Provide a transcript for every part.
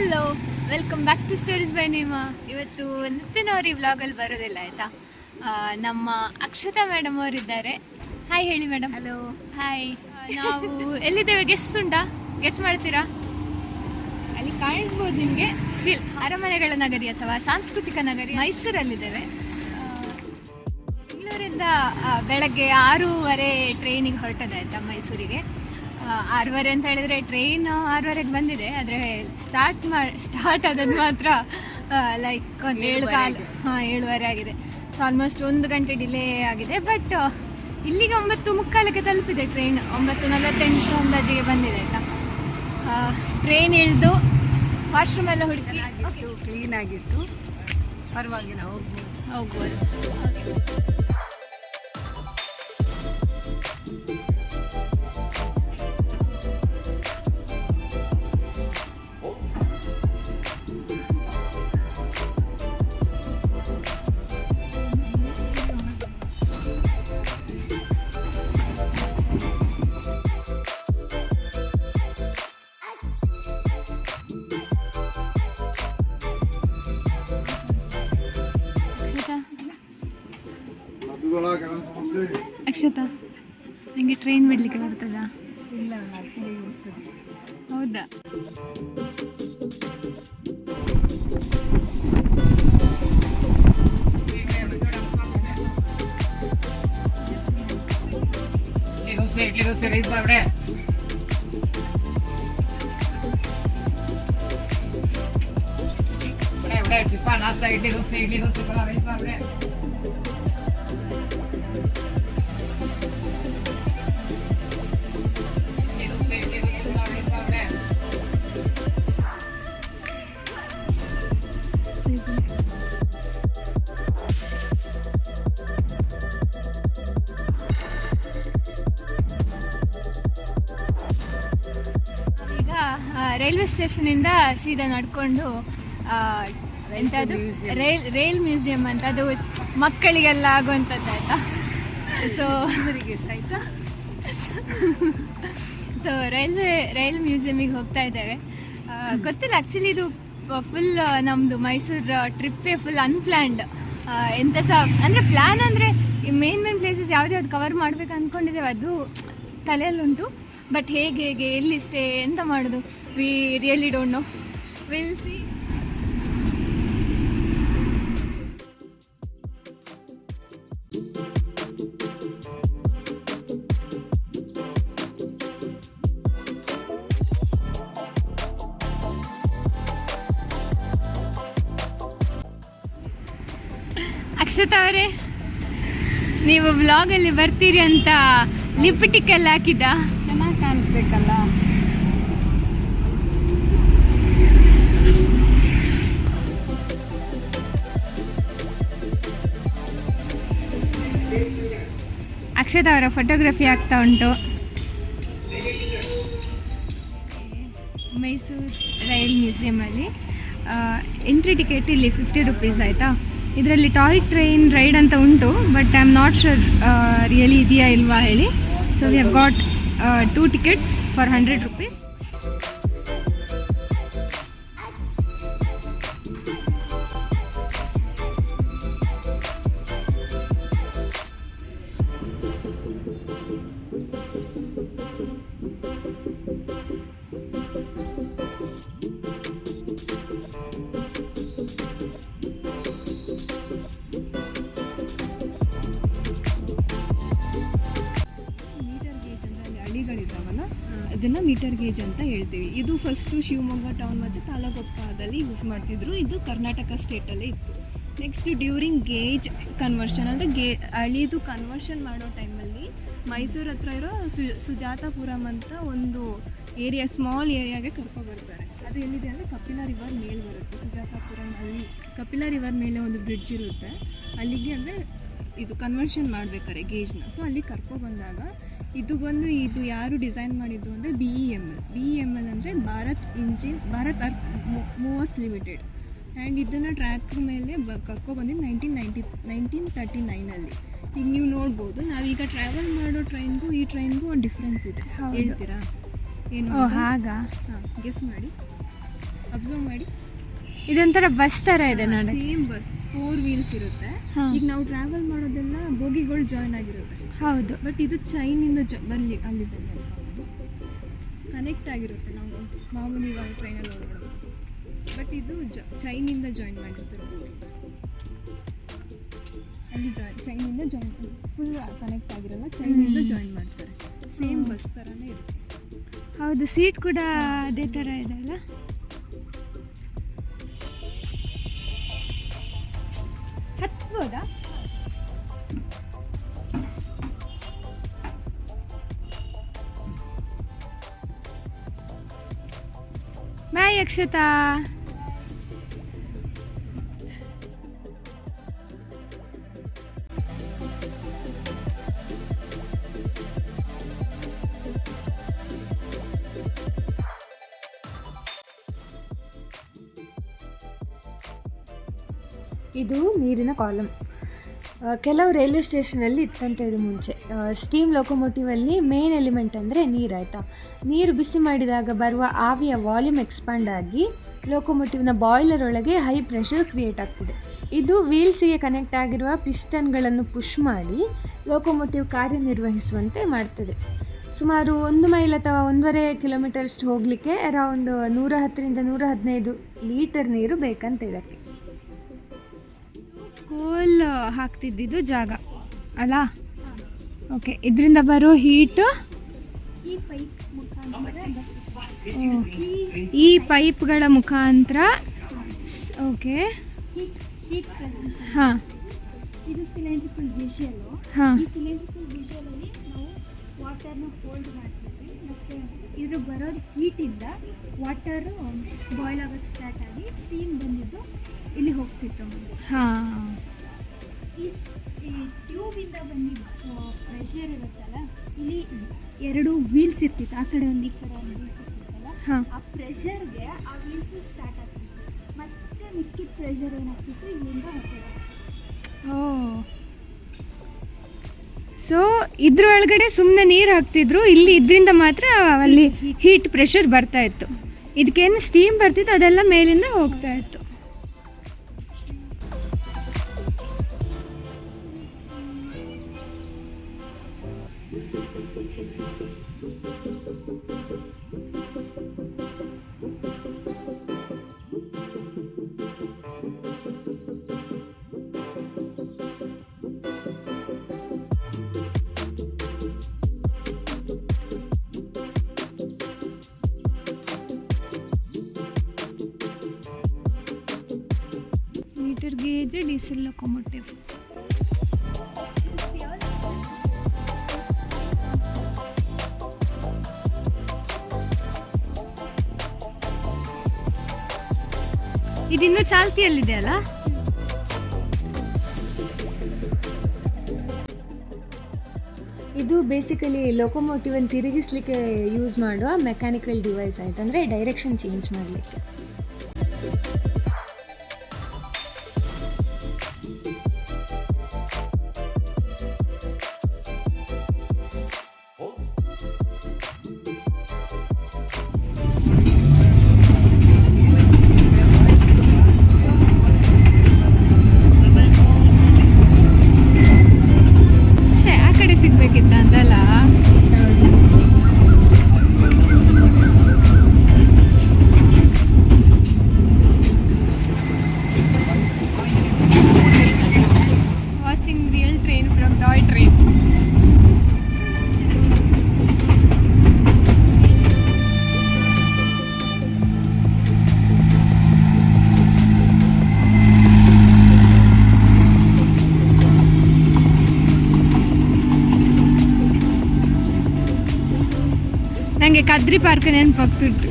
Hello, welcome back to stories by Nema. ಇವತ್ತು ನಿತಿನ್ ಅವ್ರು ಈ ವ್ಲಾಗಲ್ಲಿ ಬರೋದಿಲ್ಲ ಆಯಿತಾ. ನಮ್ಮ ಅಕ್ಷತಾ ಮೇಡಮ್ ಅವರಿದ್ದಾರೆ. ಹಾಯ್ ಹೇಳಿ ಮೇಡಮ್. ಹಲೋ. ಹಾಯ್. ನಾವು ಎಲ್ಲಿದ್ದೇವೆ ಗೆಸ್ ಉಂಟಾ? ಗೆಸ್ ಮಾಡ್ತೀರಾ? ಅಲ್ಲಿ ಕಾಣಿಸ್ಬೋದು ನಿಮಗೆ. ಸ್ಟಿಲ್ ಅರಮನೆಗಳ ನಗರಿ ಅಥವಾ ಸಾಂಸ್ಕೃತಿಕ ನಗರಿ ಮೈಸೂರಲ್ಲಿದ್ದೇವೆ. ಬೆಂಗಳೂರಿಂದ ಬೆಳಗ್ಗೆ 6:30 ಟ್ರೈನಿಗೆ ಹೊರಟದಾಯ್ತಾ ಮೈಸೂರಿಗೆ. 6:30 ಅಂತ ಹೇಳಿದರೆ ಟ್ರೈನ್ 6:30ಗೆ ಬಂದಿದೆ, ಆದರೆ ಸ್ಟಾರ್ಟ್ ಆದದ್ದು ಮಾತ್ರ ಲೈಕ್ ಒಂದು 7:15 ಆಗಿದೆ. ಸೊ ಆಲ್ಮೋಸ್ಟ್ 1 ಗಂಟೆ ಡಿಲೇ ಆಗಿದೆ. ಬಟ್ ಇಲ್ಲಿಗೆ 9:45ಕ್ಕೆ ತಲುಪಿದೆ ಟ್ರೈನ್. 9:48 ಅಂದಾಜಿಗೆ ಬಂದಿದೆ ಆಯಿತಾ. ಟ್ರೈನ್ ಇಳಿದು ವಾಶ್ರೂಮ್ ಎಲ್ಲ ಹುಡುಕಿ ಕ್ಲೀನ್ ಆಗಿತ್ತು, ಪರವಾಗಿಲ್ಲ, ಹೋಗ್ಬೋದು. ಅಕ್ಷತಾ, ನನಗೆ ಟ್ರೈನ್ ಬಿಡಲಿಕ್ಕೆ ಬರ್ತದಾ? ಇಲ್ಲ, ಹೌದಾ? ನಾಷ್ಟ ಇಡ್ಲಿ ದೋಸೆ ಪಲಾವ್ ರೈಸ್ ಮಾಡ್ರೆ. ಈಗ ರೈಲ್ವೆ ಸ್ಟೇಷನಿಂದ ಸೀದಾ ನಡ್ಕೊಂಡು ಎಂಥದ್ದು ರೈಲ್ ಮ್ಯೂಸಿಯಂ ಅಂತ, ಅದು ಮಕ್ಕಳಿಗೆಲ್ಲ ಆಗುವಂಥದ್ದು ಆಯಿತಾ. ಸೊ ರೈಲ್ ಮ್ಯೂಸಿಯಮಿಗೆ ಹೋಗ್ತಾ ಇದ್ದೇವೆ. ಗೊತ್ತಿಲ್ಲ ಆ್ಯಕ್ಚುಲಿ, ಇದು ಫುಲ್ ನಮ್ಮದು ಮೈಸೂರು ಟ್ರಿಪ್ಪೇ ಫುಲ್ ಅನ್ಪ್ಲ್ಯಾನ್ಡ್. ಎಂಥ ಸಹ ಅಂದರೆ ಪ್ಲ್ಯಾನ್ ಅಂದರೆ ಈ ಮೇನ್ ಪ್ಲೇಸಸ್ ಯಾವ್ದು ಕವರ್ ಮಾಡಬೇಕು ಅಂದ್ಕೊಂಡಿದ್ದೇವೆ, ಅದು ತಲೆಯಲ್ಲುಂಟು. ಬಟ್ ಹೇಗೆ ಎಲ್ಲಿ ಸ್ಟೇ, ಎಂತ ಮಾಡೋದು, we really don't know. Will see. Akshata ಅವರೇ, ನೀವು ವ್ಲಾಗಲ್ಲಿ ಬರ್ತೀರಿ ಅಂತ ಲಿಪ್ಟಿಕ್ ಎಲ್ಲ ಹಾಕಿದ್ದ? ಚೆನ್ನಾಗಿ ಕಾಣಿಸ್ಬೇಕಲ್ಲ. ಅಕ್ಷತಾ ಅವರ ಫೋಟೋಗ್ರಫಿ ಆಗ್ತಾ ಉಂಟು. ಮೈಸೂರು ರೈಲ್ ಮ್ಯೂಸಿಯಮಲ್ಲಿ ಎಂಟ್ರಿ ಟಿಕೆಟ್ ಇಲ್ಲಿ 50 ರೂಪೀಸ್ ಆಯಿತಾ. ಇದರಲ್ಲಿ ಟಾಯ್ ಟ್ರೈನ್ ರೈಡ್ ಅಂತ ಉಂಟು, but I am not sure really ಇದೆಯಾ ಇಲ್ವಾ ಹೇಳಿ. So we have got 2 tickets for 100 rupees. ಹಳ್ಳಿಗಳಿದ್ದಾವಲ್ಲ, ಇದನ್ನು ಮೀಟರ್ ಗೇಜ್ ಅಂತ ಹೇಳ್ತೀವಿ. ಇದು ಫಸ್ಟು ಶಿವಮೊಗ್ಗ ಟೌನ್ ಮತ್ತು ತಾಳಗೊಪ್ಪದಲ್ಲಿ ಯೂಸ್ ಮಾಡ್ತಿದ್ರು. ಇದು ಕರ್ನಾಟಕ ಸ್ಟೇಟಲ್ಲೇ ಇತ್ತು. ನೆಕ್ಸ್ಟ್ ಡ್ಯೂರಿಂಗ್ ಗೇಜ್ ಕನ್ವರ್ಷನ್ ಅಂದರೆ ಹಳ್ಳಿದು ಕನ್ವರ್ಷನ್ ಮಾಡೋ ಟೈಮಲ್ಲಿ ಮೈಸೂರು ಹತ್ರ ಇರೋ ಸುಜಾತಾಪುರಂ ಅಂತ ಒಂದು ಏರಿಯಾ, ಸ್ಮಾಲ್ ಏರಿಯಾಗೆ ಕರ್ಕೊಬರ್ತಾರೆ. ಅದು ಎಲ್ಲಿದೆ ಅಂದರೆ ಕಪಿಲ ರಿವರ್ ಮೇಲೆ ಬರುತ್ತೆ. ಸುಜಾತಾಪುರಂ ಅಲ್ಲಿ ಕಪಿಲ ರಿವರ್ ಮೇಲೆ ಒಂದು ಬ್ರಿಡ್ಜ್ ಇರುತ್ತೆ. ಅಲ್ಲಿಗೆ ಅಂದರೆ ಇದು ಕನ್ವರ್ಷನ್ ಮಾಡಬೇಕಾರೆ ಗೇಜ್ನ. ಸೊ ಅಲ್ಲಿ ಕರ್ಕೊಬಂದಾಗ ಇದು ಯಾರು ಡಿಸೈನ್ ಮಾಡಿದ್ದು ಅಂದರೆ BEML ಅಂದರೆ Bharat earth movers limited. And ಇದನ್ನು ಟ್ರ್ಯಾಕ್ ಮೇಲೆ ಕರ್ಕೊಬಂದಿದ್ದು 1939ಅಲ್ಲಿ. ಈಗ ನೀವು ನೋಡ್ಬೋದು, ನಾವೀಗ ಟ್ರಾವೆಲ್ ಮಾಡೋ ಟ್ರೈನ್ಗೂ ಈ ಟ್ರೈನ್ಗೂ ಒಂದು ಡಿಫ್ರೆನ್ಸ್ ಇದೆ. ಹೇಳ್ತೀರಾ ಏನು? ಹಾಗಾ? ಹಾಂ, ಗೆಸ್ ಮಾಡಿ. ಅಬ್ಸರ್ವ್ ಮಾಡಿ. ಇದೊಂಥರ ಬಸ್ ಥರ ಇದೆ ನೋಡಿ. ಸೇಮ್ ಬಸ್ 4 ವೀಲ್ಸ್ ಇರುತ್ತೆ. ಹಾ. ಈಗ ನಾವು ಟ್ರಾವೆಲ್ ಮಾಡೋದೆಲ್ಲ ಬೋಗಿಗಳು ಜಾಯ್ನ್ ಆಗಿರುತ್ತೆ. ಹೌದು. ಬಟ್ ಇದು ಚೈನಿಂದ ಬರಲಿ ಅಲ್ಲಿದೆ ಕನೆಕ್ಟ್ ಆಗಿರುತ್ತೆ. ನಾವು ಮಾಮೂಲಿ ಇವಾಗ ಟ್ರೈನಲ್ಲಿ ಹೋಗೋದು, ಬಟ್ ಇದು ಚೈನಿಂದ ಜಾಯಿನ್ ಮಾಡಿರ್ತಾರೆ. ಅಲ್ಲಿ ಚೈನಿಂದ ಜಾಯಿನ್ ಫುಲ್ ಕನೆಕ್ಟ್ ಆಗಿರಲ್ಲ, ಚೈನಿಂದ ಜಾಯಿನ್ ಮಾಡ್ತಾರೆ. ಸೇಮ್ ಬಸ್ ಥರನೇ ಇರುತ್ತೆ. ಹೌದು, ಸೀಟ್ ಕೂಡ ಅದೇ ಥರ ಇದೆ ಅಲ್ಲ. ಹತ್ಬೋದಾ? ಬಾಯ್ ಅಕ್ಷತಾ. ಇದು ನೀರಿನ ಕಾಲಮ್. ಕೆಲವು ರೈಲ್ವೆ ಸ್ಟೇಷನಲ್ಲಿ ಇತ್ತಂತೆ ಇದು ಮುಂಚೆ. ಸ್ಟೀಮ್ ಲೊಕೊಮೋಟಿವಲ್ಲಿ ಮೇನ್ ಎಲಿಮೆಂಟ್ ಅಂದರೆ ನೀರು, ಆಯಿತಾ. ನೀರು ಬಿಸಿ ಮಾಡಿದಾಗ ಬರುವ ಆವಿಯ ವಾಲ್ಯೂಮ್ ಎಕ್ಸ್ಪಾಂಡ್ ಆಗಿ ಲೊಕೊಮೋಟಿವ್ನ ಬಾಯ್ಲರ್ ಒಳಗೆ ಹೈ ಪ್ರೆಷರ್ ಕ್ರಿಯೇಟ್ ಆಗ್ತಿದೆ. ಇದು ವೀಲ್ಸಿಗೆ ಕನೆಕ್ಟ್ ಆಗಿರುವ ಪಿಸ್ಟನ್ಗಳನ್ನು ಪುಷ್ ಮಾಡಿ ಲೊಕೊಮೋಟಿವ್ ಕಾರ್ಯನಿರ್ವಹಿಸುವಂತೆ ಮಾಡ್ತದೆ. ಸುಮಾರು 1 ಮೈಲ್ ಅಥವಾ 1.5 ಕಿಲೋಮೀಟರ್ಷ್ಟು ಹೋಗಲಿಕ್ಕೆ ಅರೌಂಡ್ 110ರಿಂದ 115 ಲೀಟರ್ ನೀರು ಬೇಕಂತ ಇದಕ್ಕೆ. ಕೋಲ್ ಹಾಕ್ತಿದ್ದಿದ್ದು ಜಾಗ ಅಲ್ಲ. ಓಕೆ, ಇದರಿಂದ ಬರೋ ಹೀಟು ಈ ಪೈಪ್ಗಳ ಮುಖಾಂತರ. ಓಕೆ, ಹಾಂ ಇದು ಸಿಲಿಂಡ್ರಿಕಲ್ ವಿಷಯಲು. ಹಾಂ, ಈ ಸಿಲಿಂಡ್ರಿಕಲ್ ವಿಷಯಲಲ್ಲಿ ನಾವು ವಾಟರ್ನ ಹೋಲ್ಡ್ ಮಾಡ್ತೀವಿ. ಮತ್ತು ಇದ್ರ ಬರೋದು ಹೀಟಿಂದ ವಾಟರು ಬಾಯ್ಲ್ ಆಗೋಕ್ಕೆ ಸ್ಟಾರ್ಟ್ ಆಗಿ ಸ್ಟೀಮ್ ಬಂದಿದ್ದು ಇಲ್ಲಿ ಹೋಗ್ತಿತ್ತು ಮುಂದೆ. ಹಾಂ, ಈ ಟ್ಯೂಬಿಂದ ಬಂದಿದ್ದು ಪ್ರೆಷರ್ ಇರುತ್ತಲ್ಲ, ಇಲ್ಲಿ 2 ವೀಲ್ಸ್ ಇರ್ತಿತ್ತು, ಆ ಕಡೆ ಒಂದು ಈ ಕಡೆ ಒಂದು ವೀಲ್ಸ್ ಇರ್ತಿತ್ತಲ್ಲ. ಹಾಂ, ಆ ಪ್ರೆಷರ್ಗೆ ಆ ವೀಲ್ಸ್ ಸ್ಟಾರ್ಟ್ ಆಗ್ತಿತ್ತು. ಮತ್ತೆ ಮಿಕ್ಕಿದ ಪ್ರೆಷರ್ ಏನಾಗ್ತಿತ್ತು ಇಲ್ಲಿಂದ ಹೋಗ್ತಿತ್ತು. ಓ, ಸೊ ಇದ್ರೊಳಗಡೆ ಸುಮ್ಮನೆ ನೀರು ಹಾಕ್ತಿದ್ರು, ಇಲ್ಲಿ ಇದರಿಂದ ಮಾತ್ರ ಅಲ್ಲಿ ಹೀಟ್ ಪ್ರೆಷರ್ ಬರ್ತಾ ಇತ್ತು. ಇದಕ್ಕೇನು ಸ್ಟೀಮ್ ಬರ್ತಿತ್ತು ಅದೆಲ್ಲ ಮೇಲಿಂದ ಹೋಗ್ತಾ ಇತ್ತು. Meter gauge diesel locomotive. ಇದಿನ್ನೂ ಚಾಲ್ತಿಯಲ್ಲಿದೆ ಅಲ್ಲ. ಇದು ಬೇಸಿಕಲಿ ಲೊಕೊಮೋಟಿವನ್ನು ತಿರುಗಿಸ್ಲಿಕ್ಕೆ ಯೂಸ್ ಮಾಡುವ ಮೆಕ್ಯಾನಿಕಲ್ ಡಿವೈಸ್ ಆಯ್ತು, ಅಂದರೆ ಡೈರೆಕ್ಷನ್ ಚೇಂಜ್ ಮಾಡಲಿಕ್ಕೆ. ಆ ಕಡೆ ಸಿಗ್ಬೇಕಿತ್ತ ಅಂತಲ್ಲ. Watching real train from toy train. ನನಗೆ ಕದ್ರಿ ಪಾರ್ಕ್ ನೆನಪಾಗ್ತಿತ್ತು.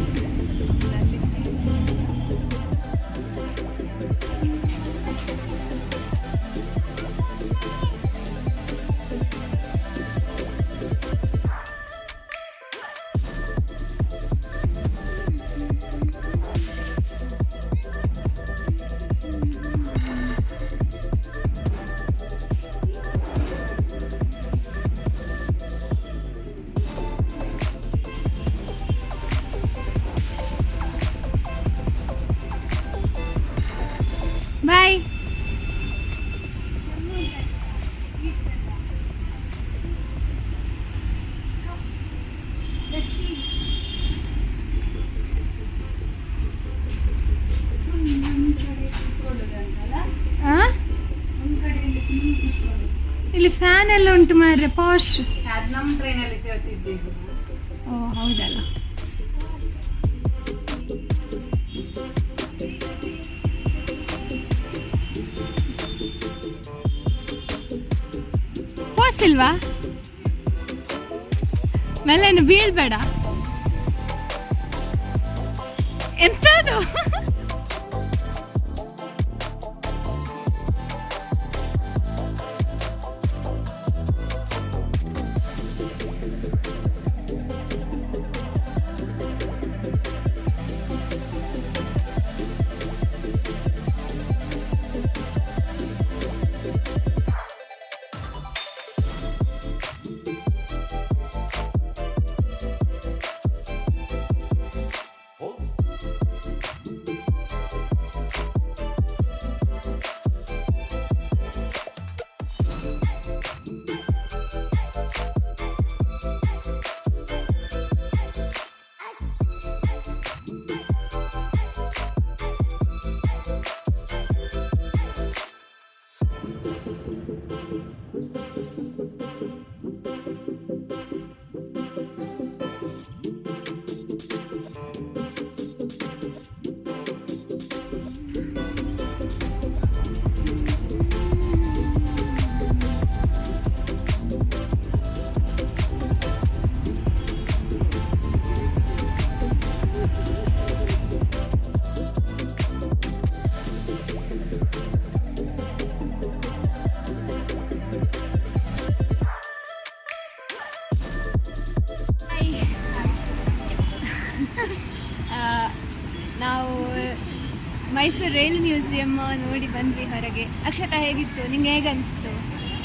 ಬಾಯ್. ಇಲ್ಲಿ ಫ್ಯಾನ್ ಎಲ್ಲ ಉಂಟು ಮಾರ್ರೆ, ಪಾಶ್. ನಮ್ಮ ಟ್ರೈನಲ್ಲಿ ಕೇಳ್ತಿದ್ದೀವಿ. ಓ ಹೌದಲ್ಲ. ಪಾಸ್ ಇಲ್ವಾ? ಮೇಲೇನು ಬೀಳ್ಬೇಡ. ಎಂತದು? ನಾವು ಮೈಸೂರು ರೈಲ್ ಮ್ಯೂಸಿಯಂ ನೋಡಿ ಬಂದ್ವಿ ಹೊರಗೆ. ಅಕ್ಷತಾ ಹೇಗಿತ್ತು? ನಿಂಗೆ ಹೇಗೆ ಅನಿಸ್ತು?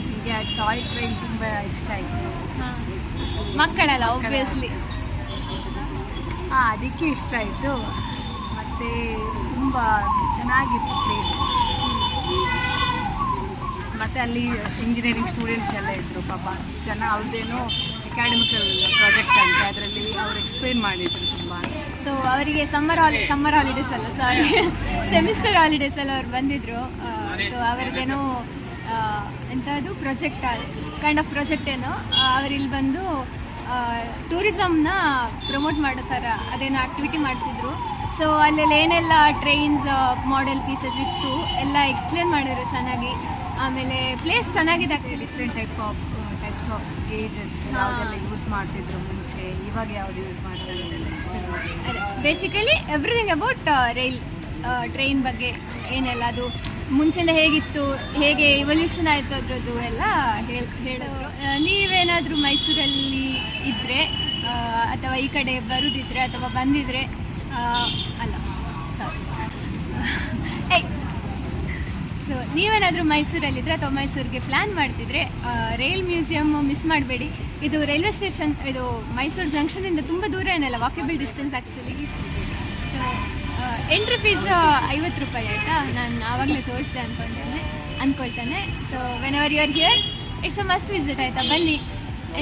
ನನಗೆ ಆ ಟಾಯ್ ಟ್ರೈನ್ ತುಂಬ ಇಷ್ಟ ಆಯಿತು. ಮಕ್ಕಳಲ್ಲ ಆಬ್ವಿಯಸ್ಲಿ. ಅದಕ್ಕೆ ಇಷ್ಟ ಆಯಿತು. ಮತ್ತು ತುಂಬ ಚೆನ್ನಾಗಿತ್ತು ಪ್ಲೇಸ್. ಮತ್ತು ಅಲ್ಲಿ ಇಂಜಿನಿಯರಿಂಗ್ ಸ್ಟೂಡೆಂಟ್ಸ್ ಎಲ್ಲ ಇದ್ದರು ಪಾಪ. ಚೆನ್ನಾಗಿ ಅವ್ರದ್ದೇನೋ ಅಕಾಡೆಮಿಕಲ್ ಪ್ರಾಜೆಕ್ಟ್ ಅಂತ ಅದರಲ್ಲಿ ಅವ್ರು ಎಕ್ಸ್ಪ್ಲೇನ್ ಮಾಡಿದ್ರು ತುಂಬ. ಸೊ ಅವರಿಗೆ ಸಮ್ಮರ್ ಹಾಲಿಡೇಸ್ ಅಲ್ಲ, ಸಾರಿ, ಸೆಮಿಸ್ಟರ್ ಹಾಲಿಡೇಸ್ ಎಲ್ಲ ಅವ್ರು ಬಂದಿದ್ರು. ಸೊ ಅವ್ರದ್ದೇನೋ ಎಂಥದ್ದು ಪ್ರಾಜೆಕ್ಟ್, ಕೈಂಡ್ ಆಫ್ ಪ್ರಾಜೆಕ್ಟ್ ಏನೋ ಅವರಿಲ್ಲಿ ಬಂದು ಟೂರಿಸಮ್ನ ಪ್ರಮೋಟ್ ಮಾಡೋ ಥರ ಅದೇನೋ ಆ್ಯಕ್ಟಿವಿಟಿ ಮಾಡ್ತಿದ್ರು. ಸೊ ಅಲ್ಲೆಲ್ಲ ಏನೆಲ್ಲ ಟ್ರೈನ್ಸ್ ಮಾಡೆಲ್ ಪೀಸಸ್ ಇತ್ತು ಎಲ್ಲ ಎಕ್ಸ್ಪ್ಲೇನ್ ಮಾಡಿದ್ರು ಚೆನ್ನಾಗಿ. ಆಮೇಲೆ ಪ್ಲೇಸ್ ಚೆನ್ನಾಗಿದೆ actually. Different types of gauges ಯಾವುದೆಲ್ಲ ಯೂಸ್ ಮಾಡ್ತಿದ್ರು ಮುಂಚೆ, ಇವಾಗ ಯಾವುದು ಯೂಸ್ ಮಾಡ್ತಾರೆ ಅದೆಲ್ಲ ಎಕ್ಸ್ಪ್ಲೇನ್ ಮಾಡಿದ್ರು. Basically everything about rail, train ಬಗ್ಗೆ ಏನೆಲ್ಲ ಅದು ಮುಂಚೆಯಿಂದ ಹೇಗಿತ್ತು, ಹೇಗೆ ಇವಲ್ಯೂಷನ್ ಆಯಿತು ಅದ್ರದ್ದು ಎಲ್ಲ ಹೇಳಿದ್ರು. ನೀವೇನಾದರೂ ಮೈಸೂರಲ್ಲಿ ಇದ್ದರೆ ಅಥವಾ ಈ ಕಡೆ ಬರೋದಿದ್ರೆ ಅಥವಾ ಬಂದಿದ್ರೆ ಅಲ್ಲ ಸಾರಿ ಸೊ ನೀವೇನಾದರೂ ಮೈಸೂರಲ್ಲಿದ್ದರೆ ಅಥವಾ ಮೈಸೂರಿಗೆ ಪ್ಲ್ಯಾನ್ ಮಾಡ್ತಿದ್ರೆ ರೈಲ್ ಮ್ಯೂಸಿಯಮ್ ಮಿಸ್ ಮಾಡಬೇಡಿ. ಇದು ರೈಲ್ವೆ ಸ್ಟೇಷನ್, ಇದು ಮೈಸೂರು ಜಂಕ್ಷನಿಂದ ತುಂಬ ದೂರ ಏನಲ್ಲ, walkable distance actually. So entry fees 50 ರೂಪಾಯಿ ಆಯಿತಾ. ನಾನು ಆವಾಗಲೇ ತೋರಿಸಿದೆ ಅಂದ್ಕೊಳ್ತೇನೆ. So when you are here it's a must visit ಆಯಿತಾ. ಬನ್ನಿ,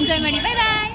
ಎಂಜಾಯ್ ಮಾಡಿ. ಬಾಯ್ ಬಾಯ್.